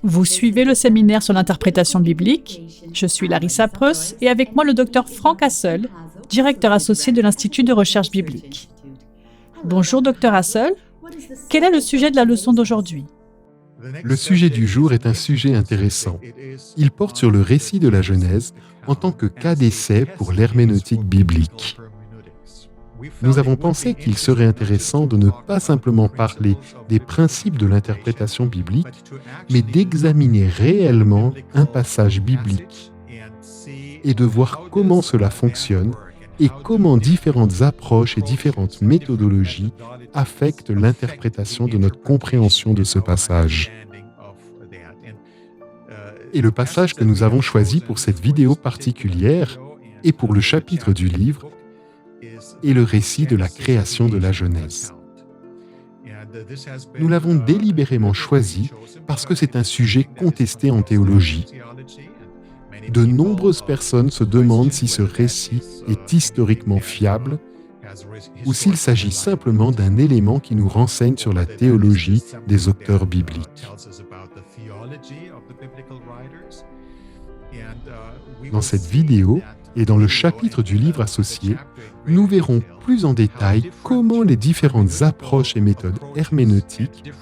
Vous suivez le séminaire sur l'interprétation biblique. Je suis Larissa Preuss et avec moi le Dr Frank Hassel, directeur associé de l'Institut de recherche biblique. Bonjour Dr Hassel, quel est le sujet de la leçon d'aujourd'hui? Le sujet du jour est un sujet intéressant. Il porte sur le récit de la Genèse en tant que cas d'essai pour l'herméneutique biblique. Nous avons pensé qu'il serait intéressant de ne pas simplement parler des principes de l'interprétation biblique, mais d'examiner réellement un passage biblique et de voir comment cela fonctionne et comment différentes approches et différentes méthodologies affectent l'interprétation de notre compréhension de ce passage. Et le passage que nous avons choisi pour cette vidéo particulière et pour le chapitre du livre est le récit de la création de la Genèse. Nous l'avons délibérément choisi parce que c'est un sujet contesté en théologie. De nombreuses personnes se demandent si ce récit est historiquement fiable ou s'il s'agit simplement d'un élément qui nous renseigne sur la théologie des auteurs bibliques. Dans cette vidéo et dans le chapitre du livre associé, nous verrons plus en détail comment les différentes approches et méthodes herméneutiques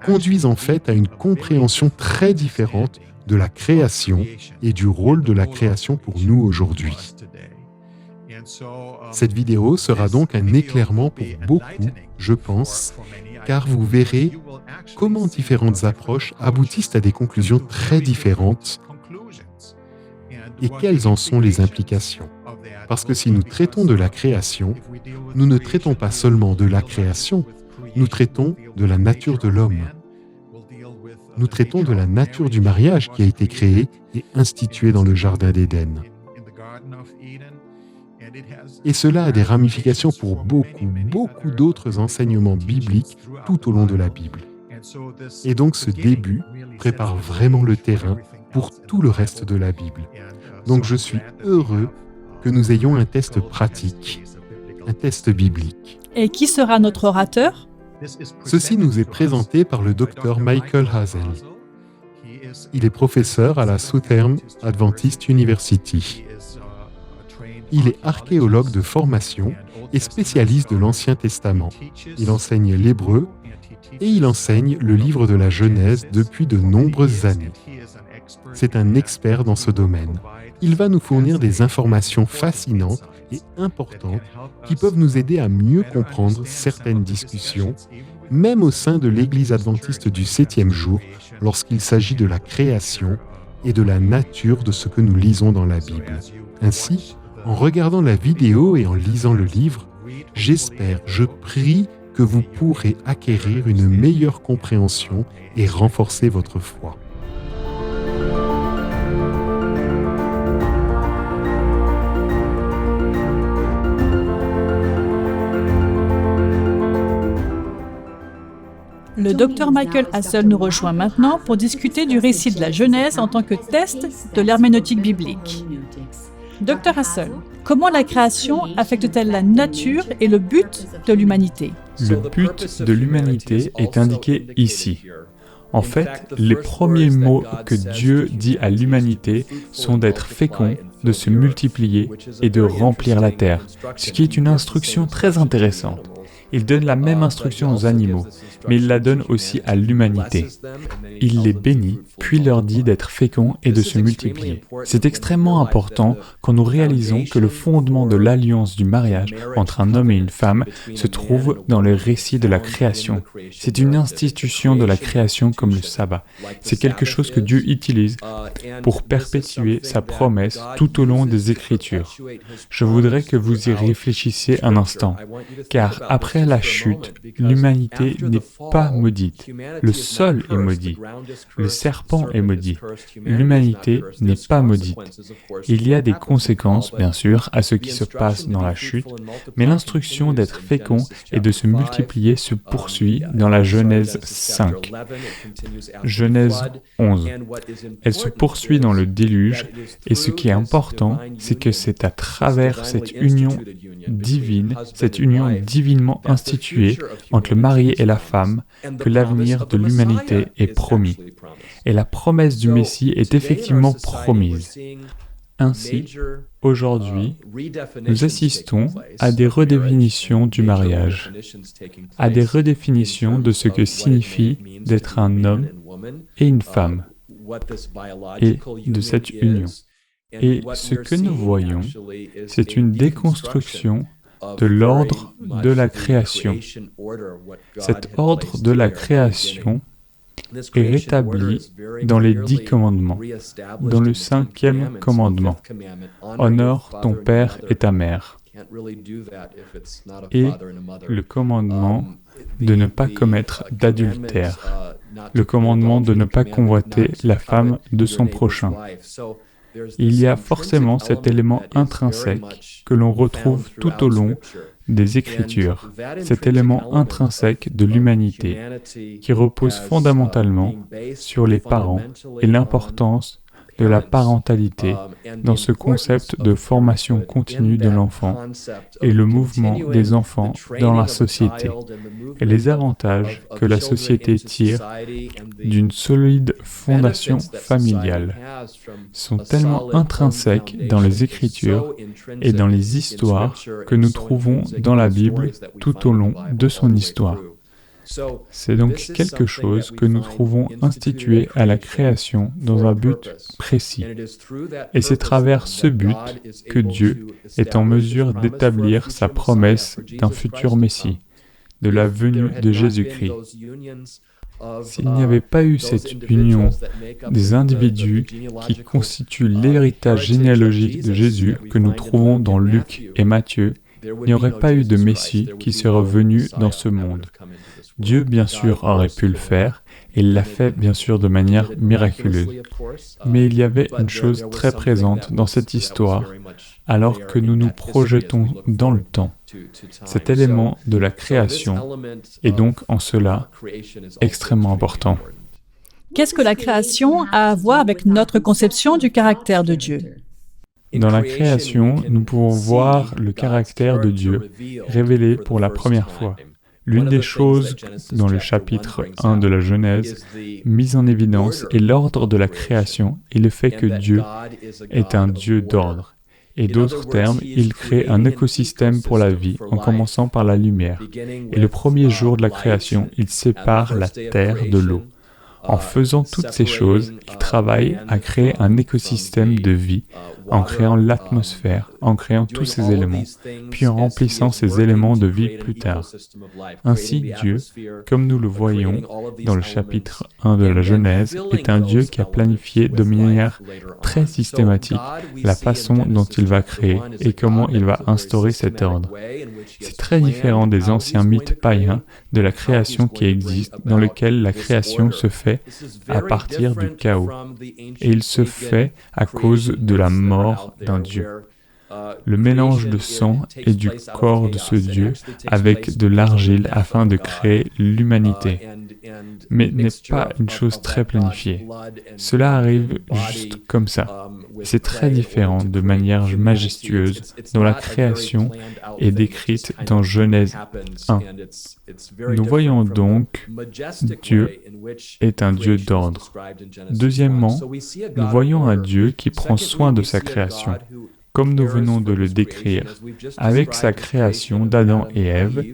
conduisent en fait à une compréhension très différente de la création et du rôle de la création pour nous aujourd'hui. Cette vidéo sera donc un éclairement pour beaucoup, je pense, car vous verrez comment différentes approches aboutissent à des conclusions très différentes et quelles en sont les implications. Parce que si nous traitons de la création, nous ne traitons pas seulement de la création, nous traitons de la nature de l'homme. Nous traitons de la nature du mariage qui a été créé et institué dans le Jardin d'Éden. Et cela a des ramifications pour beaucoup d'autres enseignements bibliques tout au long de la Bible. Et donc ce début prépare vraiment le terrain pour tout le reste de la Bible. Donc je suis heureux que nous ayons un test pratique, un test biblique. Et qui sera notre orateur? Ceci nous est présenté par le Dr Michael Hassel. Il est professeur à la Southern Adventist University. Il est archéologue de formation et spécialiste de l'Ancien Testament. Il enseigne l'hébreu et il enseigne le livre de la Genèse depuis de nombreuses années. C'est un expert dans ce domaine. Il va nous fournir des informations fascinantes et importantes qui peuvent nous aider à mieux comprendre certaines discussions, même au sein de l'Église adventiste du 7e jour, lorsqu'il s'agit de la création et de la nature de ce que nous lisons dans la Bible. Ainsi, en regardant la vidéo et en lisant le livre, j'espère, je prie que vous pourrez acquérir une meilleure compréhension et renforcer votre foi. Le Dr Michael Hassel nous rejoint maintenant pour discuter du récit de la Genèse en tant que test de l'herméneutique biblique. Dr Hassel, comment la création affecte-t-elle la nature et le but de l'humanité? Le but de l'humanité est indiqué ici. En fait, les premiers mots que Dieu dit à l'humanité sont d'être fécond, de se multiplier et de remplir la terre, ce qui est une instruction très intéressante. Il donne la même instruction aux animaux, mais il la donne aussi à l'humanité. Il les bénit, puis leur dit d'être féconds et de se multiplier. C'est extrêmement important quand nous réalisons que le fondement de l'alliance du mariage entre un homme et une femme se trouve dans le récit de la création. C'est une institution de la création comme le sabbat. C'est quelque chose que Dieu utilise pour perpétuer sa promesse tout au long des Écritures. Je voudrais que vous y réfléchissiez un instant, car après la chute, l'humanité n'est pas maudite. Le sol est maudit. Le serpent est maudit. L'humanité n'est pas maudite. Il y a des conséquences, bien sûr, à ce qui se passe dans la chute, mais l'instruction d'être fécond et de se multiplier se poursuit dans la Genèse 5. Genèse 11. Elle se poursuit dans le déluge, et ce qui est important, c'est que c'est à travers cette union divine, cette union divinement institué entre le mari et la femme que l'avenir de l'humanité est promis. Et la promesse du Messie est effectivement promise. Ainsi, aujourd'hui, nous assistons à des redéfinitions du mariage, à des redéfinitions de ce que signifie d'être un homme et une femme, et de cette union. Et ce que nous voyons, c'est une déconstruction de l'ordre de la création. Cet ordre de la création est rétabli dans les 10 commandements, dans le 5e commandement. Honore ton père et ta mère. Et le commandement de ne pas commettre d'adultère. Le commandement de ne pas convoiter la femme de son prochain. Il y a forcément cet élément intrinsèque que l'on retrouve tout au long des Écritures, cet élément intrinsèque de l'humanité qui repose fondamentalement sur les parents et l'importance de la parentalité dans ce concept de formation continue de l'enfant et le mouvement des enfants dans la société et les avantages que la société tire d'une solide fondation familiale sont tellement intrinsèques dans les Écritures et dans les histoires que nous trouvons dans la Bible tout au long de son histoire. C'est donc quelque chose que nous trouvons institué à la création dans un but précis. Et c'est à travers ce but que Dieu est en mesure d'établir sa promesse d'un futur Messie, de la venue de Jésus-Christ. S'il n'y avait pas eu cette union des individus qui constituent l'héritage généalogique de Jésus que nous trouvons dans Luc et Matthieu, il n'y aurait pas eu de Messie qui serait venu dans ce monde. Dieu, bien sûr, aurait pu le faire, et il l'a fait, bien sûr, de manière miraculeuse. Mais il y avait une chose très présente dans cette histoire, alors que nous nous projetons dans le temps. Cet élément de la création est donc, en cela, extrêmement important. Qu'est-ce que la création a à voir avec notre conception du caractère de Dieu ? Dans la création, nous pouvons voir le caractère de Dieu révélé pour la première fois. L'une des choses dans le chapitre 1 de la Genèse mise en évidence est l'ordre de la création et le fait que Dieu est un Dieu d'ordre. Et d'autres termes, il crée un écosystème pour la vie en commençant par la lumière. Et le premier jour de la création, il sépare la terre de l'eau. En faisant toutes ces choses, il travaille à créer un écosystème de vie, en créant l'atmosphère, en créant tous ces éléments, puis en remplissant ces éléments de vie plus tard. Ainsi, Dieu, comme nous le voyons dans le chapitre 1 de la Genèse, est un Dieu qui a planifié de manière très systématique la façon dont il va créer et comment il va instaurer cet ordre. C'est très différent des anciens mythes païens de la création qui existent, dans lesquels la création se fait à partir du chaos. Et il se fait à cause de la mort d'un Dieu. Le mélange de sang et du corps de ce Dieu avec de l'argile afin de créer l'humanité. Mais n'est pas une chose très planifiée. Cela arrive juste comme ça. C'est très différent de manière majestueuse dont la création est décrite dans Genèse 1. Nous voyons donc Dieu est un Dieu d'ordre. Deuxièmement, nous voyons un Dieu qui prend soin de sa création. Comme nous venons de le décrire, avec sa création d'Adam et Ève,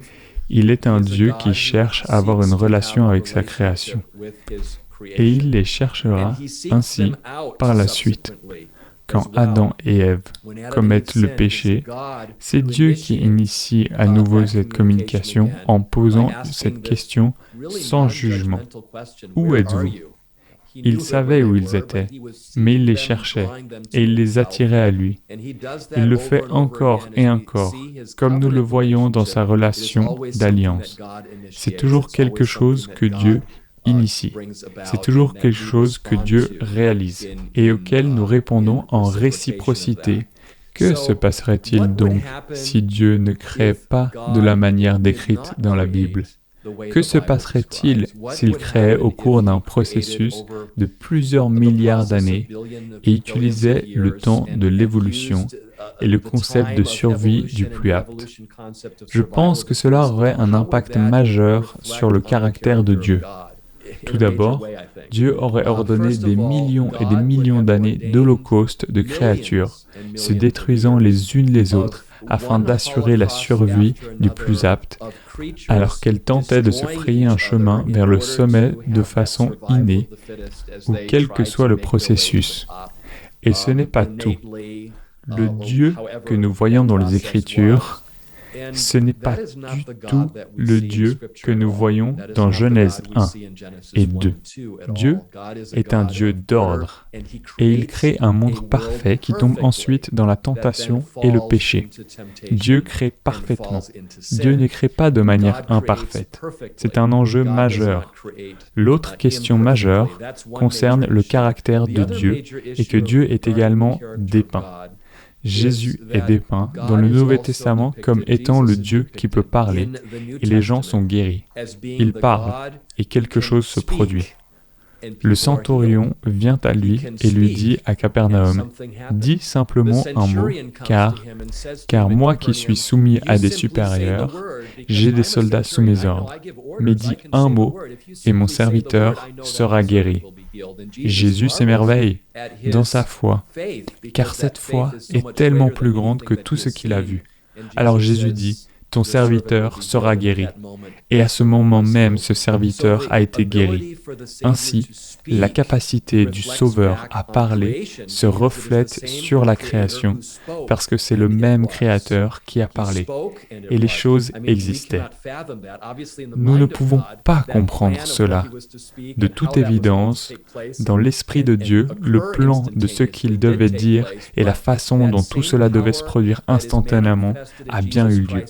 il est un Dieu qui cherche à avoir une relation avec sa création. Et il les cherchera ainsi par la suite. Quand Adam et Ève commettent le péché, c'est Dieu qui initie à nouveau cette communication en posant cette question sans jugement. Où êtes-vous ? Il savait où ils étaient, mais il les cherchait et il les attirait à lui. Il le fait encore et encore, comme nous le voyons dans sa relation d'alliance. C'est toujours quelque chose que Dieu initie. C'est toujours quelque chose que Dieu réalise et auquel nous répondons en réciprocité. Que se passerait-il donc si Dieu ne créait pas de la manière décrite dans la Bible ? Que se passerait-il s'il créait au cours d'un processus de plusieurs milliards d'années et utilisait le temps de l'évolution et le concept de survie du plus apte. Je pense que cela aurait un impact majeur sur le caractère de Dieu. Tout d'abord, Dieu aurait ordonné des millions et des millions d'années d'holocaustes de créatures, se détruisant les unes les autres afin d'assurer la survie du plus apte, alors qu'elles tentaient de se frayer un chemin vers le sommet de façon innée, ou quel que soit le processus. Et ce n'est pas tout. Le Dieu que nous voyons dans les Écritures, ce n'est pas du tout le Dieu que nous voyons dans Genèse 1 et 2. Dieu est un Dieu d'ordre, et il crée un monde parfait qui tombe ensuite dans la tentation et le péché. Dieu crée parfaitement. Dieu ne crée pas de manière imparfaite. C'est un enjeu majeur. L'autre question majeure concerne le caractère de Dieu et que Dieu est également dépeint. Jésus est dépeint dans le Nouveau Testament comme étant le Dieu qui peut parler, et les gens sont guéris. Il parle, et quelque chose se produit. Le centurion vient à lui et lui dit à Capernaum, « Dis simplement un mot, car moi qui suis soumis à des supérieurs, j'ai des soldats sous mes ordres. Mais dis un mot, et mon serviteur sera guéri. » Jésus s'émerveille dans sa foi, car cette foi est tellement plus grande que tout ce qu'il a vu. Alors Jésus dit, « Ton serviteur sera guéri. » Et à ce moment même, ce serviteur a été guéri. Ainsi, la capacité du Sauveur à parler se reflète sur la création, parce que c'est le même Créateur qui a parlé, et les choses existaient. Nous ne pouvons pas comprendre cela. De toute évidence, dans l'Esprit de Dieu, le plan de ce qu'il devait dire et la façon dont tout cela devait se produire instantanément a bien eu lieu.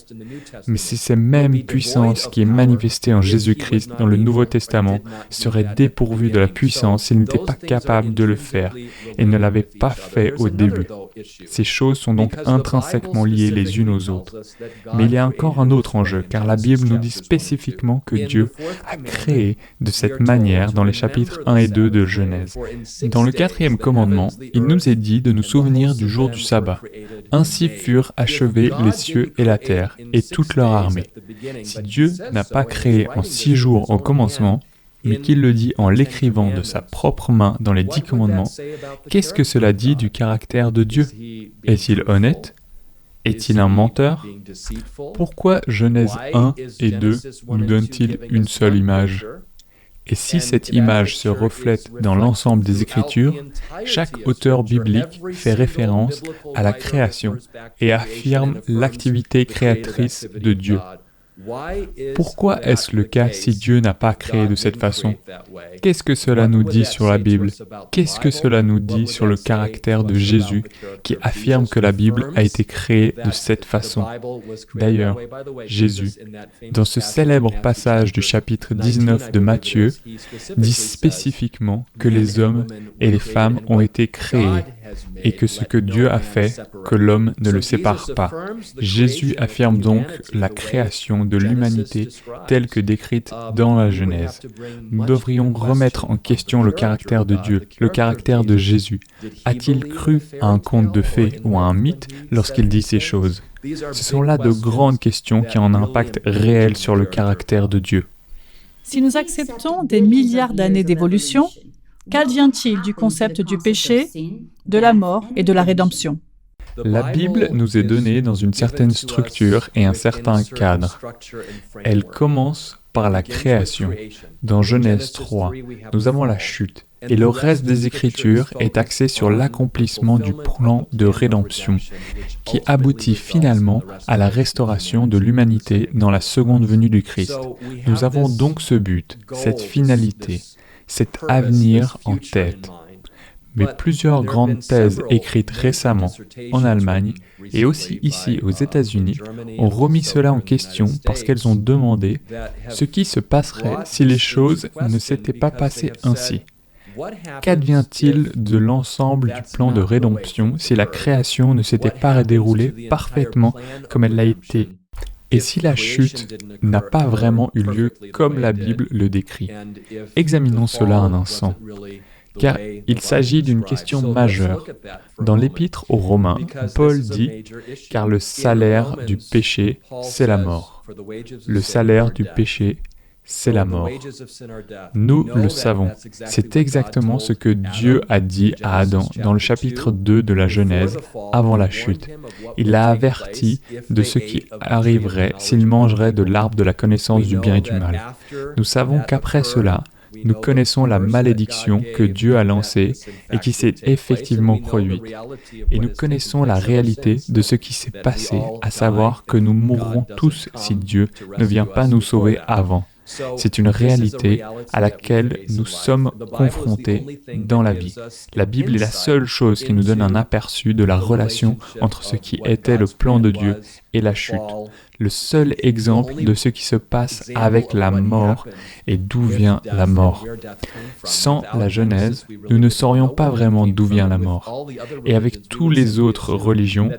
Mais si cette même puissance qui est manifestée en Jésus-Christ dans le Nouveau Testament serait dépourvue de la puissance s'il n'était pas capable de le faire et ne l'avait pas fait au début. Ces choses sont donc intrinsèquement liées les unes aux autres. Mais il y a encore un autre enjeu, car la Bible nous dit spécifiquement que Dieu a créé de cette manière dans les chapitres 1 et 2 de Genèse. Dans le 4e commandement, il nous est dit de nous souvenir du jour du sabbat. Ainsi furent achevés les cieux et la terre, et toute leur armée. Si Dieu n'a pas créé en 6 jours au commencement, mais qu'il le dit en l'écrivant de sa propre main dans les 10 commandements, qu'est-ce que cela dit du caractère de Dieu? Est-il honnête? Est-il un menteur? Pourquoi Genèse 1 et 2 nous donnent-ils une seule image? Et si cette image se reflète dans l'ensemble des Écritures, chaque auteur biblique fait référence à la création et affirme l'activité créatrice de Dieu. Pourquoi est-ce le cas si Dieu n'a pas créé de cette façon? Qu'est-ce que cela nous dit sur la Bible? Qu'est-ce que cela nous dit sur le caractère de Jésus qui affirme que la Bible a été créée de cette façon? D'ailleurs, Jésus, dans ce célèbre passage du chapitre 19 de Matthieu, dit spécifiquement que les hommes et les femmes ont été créés et que ce que Dieu a fait, que l'homme ne le sépare pas. Jésus affirme donc la création de l'humanité telle que décrite dans la Genèse. Nous devrions remettre en question le caractère de Dieu, le caractère de Jésus. A-t-il cru à un conte de fées ou à un mythe lorsqu'il dit ces choses? Ce sont là de grandes questions qui ont un impact réel sur le caractère de Dieu. Si nous acceptons des milliards d'années d'évolution, qu'advient-il du concept du péché, de la mort et de la rédemption? La Bible nous est donnée dans une certaine structure et un certain cadre. Elle commence par la création. Dans Genèse 3, nous avons la chute, et le reste des Écritures est axé sur l'accomplissement du plan de rédemption, qui aboutit finalement à la restauration de l'humanité dans la seconde venue du Christ. Nous avons donc ce but, cette finalité, cet avenir en tête. Mais plusieurs grandes thèses écrites récemment en Allemagne et aussi ici aux États-Unis ont remis cela en question parce qu'elles ont demandé ce qui se passerait si les choses ne s'étaient pas passées ainsi. Qu'advient-il de l'ensemble du plan de rédemption si la création ne s'était pas déroulée parfaitement comme elle l'a été? Et si la chute n'a pas vraiment eu lieu comme la Bible le décrit? Examinons cela un instant. car il s'agit d'une question majeure. Dans l'Épître aux Romains, Paul dit « Car le salaire du péché, c'est la mort. Le salaire du péché, c'est la mort. » Nous le savons. C'est exactement ce que Dieu a dit à Adam dans le chapitre 2 de la Genèse, avant la chute. Il l'a averti de ce qui arriverait s'il mangerait de l'arbre de la connaissance du bien et du mal. Nous savons qu'après cela, nous connaissons la malédiction que Dieu a lancée et qui s'est effectivement produite. Et nous connaissons la réalité de ce qui s'est passé, à savoir que nous mourrons tous si Dieu ne vient pas nous sauver avant. C'est une réalité à laquelle nous sommes confrontés dans la vie. La Bible est la seule chose qui nous donne un aperçu de la relation entre ce qui était le plan de Dieu et la chute. Le seul exemple de ce qui se passe avec la mort et d'où vient la mort. Sans la Genèse, nous ne saurions pas vraiment d'où vient la mort. Et avec toutes les autres religions,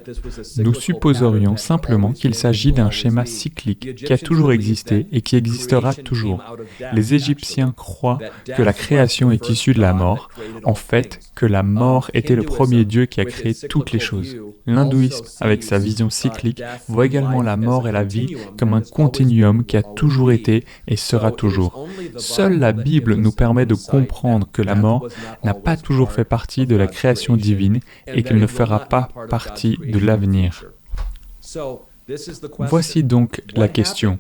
nous supposerions simplement qu'il s'agit d'un schéma cyclique qui a toujours existé et qui existera toujours. Les Égyptiens croient que la création est issue de la mort, en fait, que la mort était le premier Dieu qui a créé toutes les choses. L'hindouisme, avec sa vision cyclique, voit également la mort et la vie comme un continuum qui a toujours été et sera toujours. Seule la Bible nous permet de comprendre que la mort n'a pas toujours fait partie de la création divine et qu'elle ne fera pas partie de l'avenir. Voici donc la question.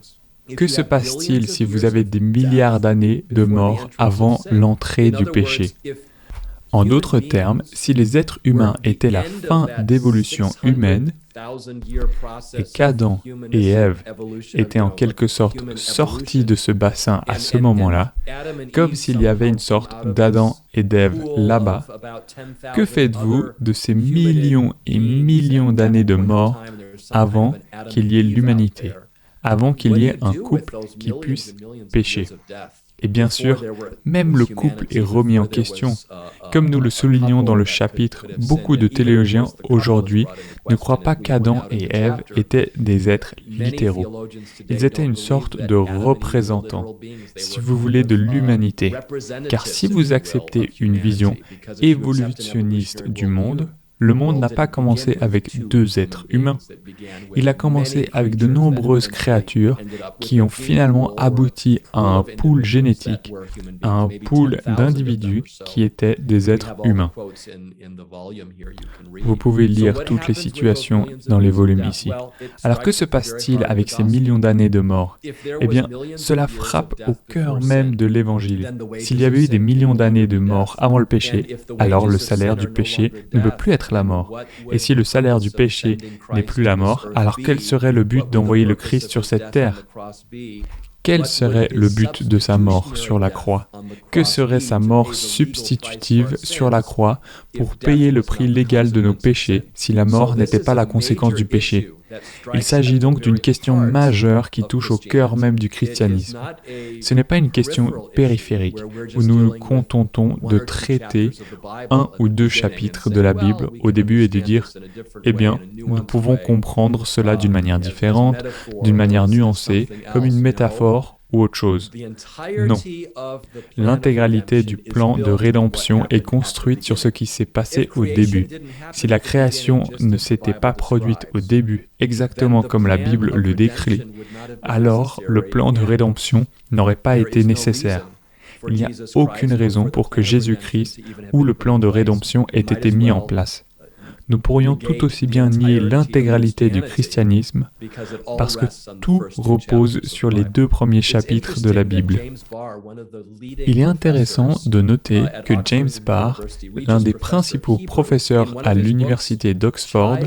Que se passe-t-il si vous avez des milliards d'années de mort avant l'entrée du péché ? En d'autres termes, si les êtres humains étaient la fin d'évolution humaine et qu'Adam et Ève étaient en quelque sorte sortis de ce bassin à ce moment-là, comme s'il y avait une sorte d'Adam et d'Ève là-bas, que faites-vous de ces millions et millions d'années de mort avant qu'il y ait l'humanité, avant qu'il y ait un couple qui puisse pécher ? Et bien sûr, même le couple est remis en question. Comme nous le soulignons dans le chapitre, beaucoup de théologiens aujourd'hui ne croient pas qu'Adam et Ève étaient des êtres littéraux. Ils étaient une sorte de représentants, si vous voulez, de l'humanité. Car si vous acceptez une vision évolutionniste du monde, le monde n'a pas commencé avec deux êtres humains. Il a commencé avec de nombreuses créatures qui ont finalement abouti à un pool génétique, à un pool d'individus qui étaient des êtres humains. Vous pouvez lire toutes les situations dans les volumes ici. Alors que se passe-t-il avec ces millions d'années de mort ? Eh bien, cela frappe au cœur même de l'Évangile. S'il y avait eu des millions d'années de mort avant le péché, alors le salaire du péché ne peut plus être la mort. Et si le salaire du péché n'est plus la mort, alors quel serait le but d'envoyer le Christ sur cette terre ? Quel serait le but de sa mort sur la croix ? Que serait sa mort substitutive sur la croix pour payer le prix légal de nos péchés si la mort n'était pas la conséquence du péché ? Il s'agit donc d'une question majeure qui touche au cœur même du christianisme. Ce n'est pas une question périphérique où nous nous contentons de traiter un ou deux chapitres de la Bible au début et de dire « Eh bien, nous pouvons comprendre cela d'une manière différente, d'une manière nuancée, comme une métaphore ou autre chose. » Non. L'intégralité du plan de rédemption est construite sur ce qui s'est passé au début. Si la création ne s'était pas produite au début, exactement comme la Bible le décrit, alors le plan de rédemption n'aurait pas été nécessaire. Il n'y a aucune raison pour que Jésus-Christ ou le plan de rédemption ait été mis en place. Nous pourrions tout aussi bien nier l'intégralité du christianisme parce que tout repose sur les deux premiers chapitres de la Bible. Il est intéressant de noter que James Barr, l'un des principaux professeurs à l'université d'Oxford,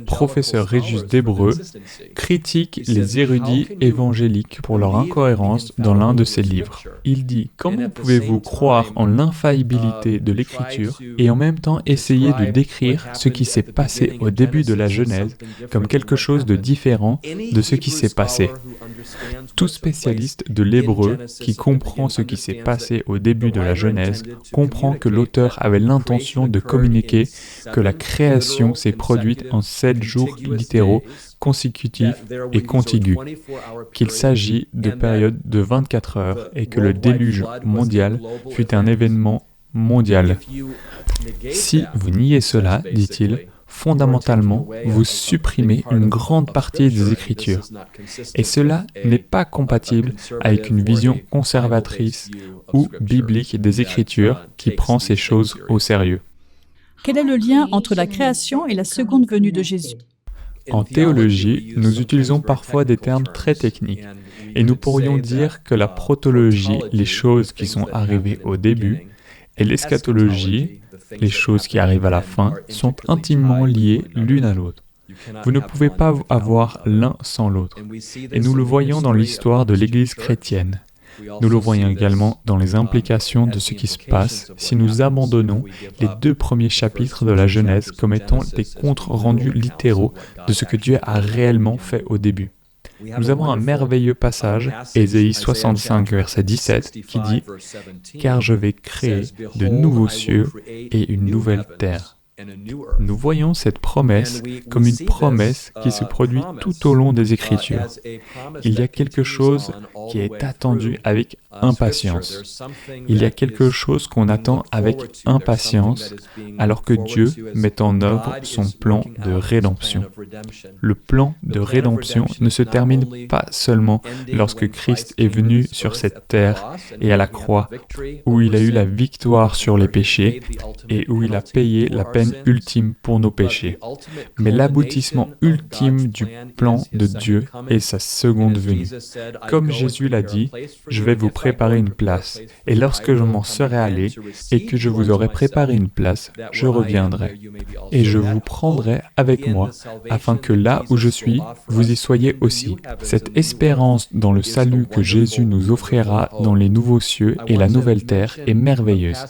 professeur Regius d'Hébreu, critique les érudits évangéliques pour leur incohérence dans l'un de ses livres. Il dit « Comment pouvez-vous croire en l'infaillibilité de l'Écriture et en même temps essayer de décrire ce qui s'est passé au début de la Genèse comme quelque chose de différent de ce qui s'est passé. » Tout spécialiste de l'hébreu qui comprend ce qui s'est passé au début de la Genèse comprend que l'auteur avait l'intention de communiquer que la création s'est produite en 7 jours littéraux, consécutifs et contigus, qu'il s'agit de périodes de 24 heures et que le déluge mondial fut un événement mondiale. Si vous niez cela, dit-il, fondamentalement, vous supprimez une grande partie des Écritures. Et cela n'est pas compatible avec une vision conservatrice ou biblique des Écritures qui prend ces choses au sérieux. Quel est le lien entre la création et la seconde venue de Jésus? En théologie, nous utilisons parfois des termes très techniques, et nous pourrions dire que la protologie, les choses qui sont arrivées au début, et l'eschatologie, les choses qui arrivent à la fin, sont intimement liées l'une à l'autre. Vous ne pouvez pas avoir l'un sans l'autre. Et nous le voyons dans l'histoire de l'Église chrétienne. Nous le voyons également dans les implications de ce qui se passe si nous abandonnons les 2 premiers chapitres de la Genèse comme étant des comptes rendus littéraux de ce que Dieu a réellement fait au début. Nous avons un merveilleux passage, Ésaïe 65, verset 17, qui dit « Car je vais créer de nouveaux cieux et une nouvelle terre ». Nous voyons cette promesse comme une promesse qui se produit tout au long des Écritures. Il y a quelque chose qui est attendu avec impatience. Il y a quelque chose qu'on attend avec impatience alors que Dieu met en œuvre son plan de rédemption. Le plan de rédemption ne se termine pas seulement lorsque Christ est venu sur cette terre et à la croix, où il a eu la victoire sur les péchés et où il a payé la peine ultime pour nos péchés. Mais l'aboutissement ultime du plan de Dieu est sa seconde venue. Comme Jésus l'a dit, « Je vais vous préparer une place, et lorsque je m'en serai allé, et que je vous aurai préparé une place, je reviendrai, et je vous prendrai avec moi, afin que là où je suis, vous y soyez aussi. » Cette espérance dans le salut que Jésus nous offrira dans les nouveaux cieux et la nouvelle terre est merveilleuse.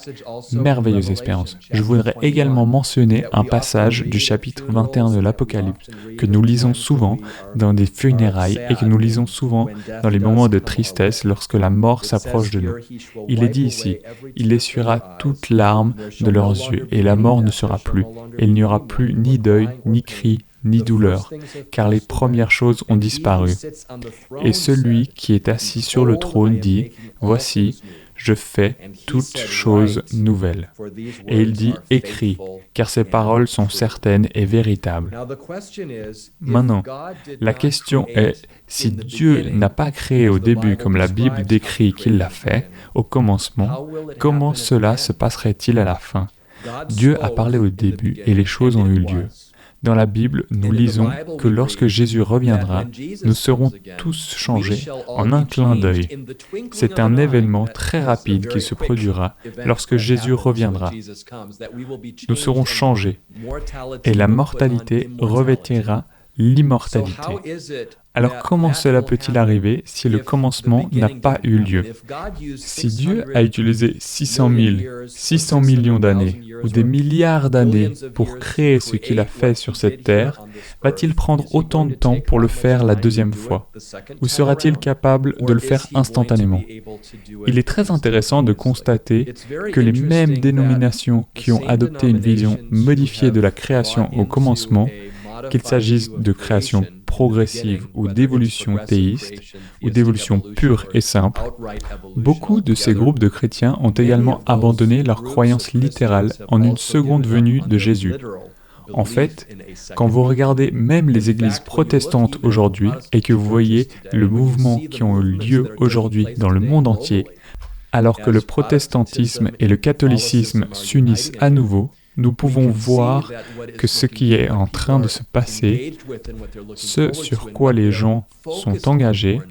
Merveilleuse espérance. Je voudrais également mentionner un passage du chapitre 21 de l'Apocalypse que nous lisons souvent dans des funérailles et que nous lisons souvent dans les moments de tristesse lorsque la mort s'approche de nous. Il est dit ici, « Il essuiera toute larme de leurs yeux et la mort ne sera plus. Et il n'y aura plus ni deuil, ni cri, ni douleur, car les premières choses ont disparu. Et celui qui est assis sur le trône dit, « Voici, je fais toutes choses nouvelles. » Et il dit « Écris, car ces paroles sont certaines et véritables. » Maintenant, la question est, si Dieu n'a pas créé au début comme la Bible décrit qu'il l'a fait, au commencement, comment cela se passerait-il à la fin? Dieu a parlé au début et les choses ont eu lieu. Dans la Bible, nous lisons que lorsque Jésus reviendra, nous serons tous changés en un clin d'œil. C'est un événement très rapide qui se produira lorsque Jésus reviendra. Nous serons changés et la mortalité revêtira l'immortalité. Alors comment cela peut-il arriver si le commencement n'a pas eu lieu? Si Dieu a utilisé 600 000, 600 millions d'années ou des milliards d'années pour créer ce qu'il a fait sur cette terre, va-t-il prendre autant de temps pour le faire la deuxième fois? Ou sera-t-il capable de le faire instantanément? Il est très intéressant de constater que les mêmes dénominations qui ont adopté une vision modifiée de la création au commencement, qu'il s'agisse de création progressive ou d'évolution théiste, ou d'évolution pure et simple, beaucoup de ces groupes de chrétiens ont également abandonné leur croyance littérale en une seconde venue de Jésus. En fait, quand vous regardez même les églises protestantes aujourd'hui et que vous voyez le mouvement qui ont eu lieu aujourd'hui dans le monde entier, alors que le protestantisme et le catholicisme s'unissent à nouveau, nous pouvons voir que ce qui est en train de se passer, ce sur quoi les gens sont engagés,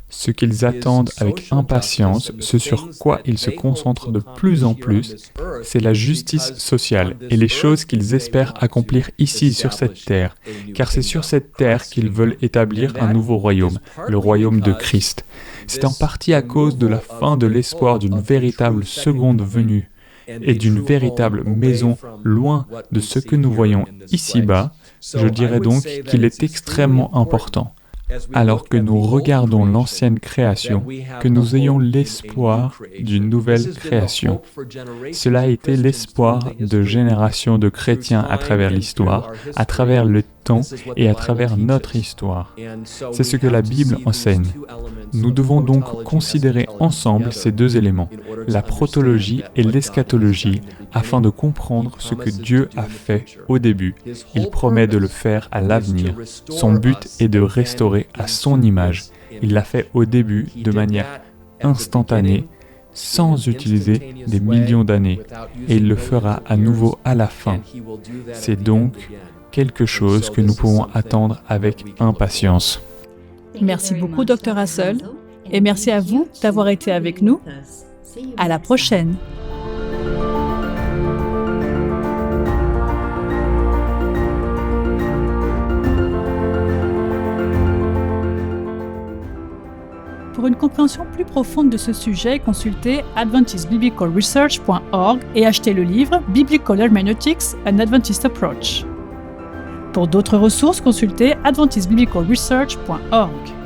ce qu'ils attendent avec impatience, ce sur quoi ils se concentrent de plus en plus, c'est la justice sociale et les choses qu'ils espèrent accomplir ici sur cette terre, car c'est sur cette terre qu'ils veulent établir un nouveau royaume, le royaume de Christ. C'est en partie à cause de la fin de l'espoir d'une véritable seconde venue et d'une véritable maison loin de ce que nous voyons ici-bas, je dirais donc qu'il est extrêmement important, alors que nous regardons l'ancienne création, que nous ayons l'espoir d'une nouvelle création. Cela a été l'espoir de générations de chrétiens à travers l'histoire, à travers le temps et à travers notre histoire. C'est ce que la Bible enseigne. Nous devons donc considérer ensemble ces deux éléments. la protologie et l'eschatologie afin de comprendre ce que Dieu a fait au début. Il promet de le faire à l'avenir. Son but est de restaurer à son image. Il l'a fait au début de manière instantanée, sans utiliser des millions d'années, et il le fera à nouveau à la fin. C'est donc quelque chose que nous pouvons attendre avec impatience. Merci beaucoup, Dr. Hassel, et merci à vous d'avoir été avec nous. À la prochaine. Pour une compréhension plus profonde de ce sujet, consultez adventistbiblicalresearch.org et achetez le livre Biblical Hermeneutics, An Adventist Approach. Pour d'autres ressources, consultez adventistbiblicalresearch.org.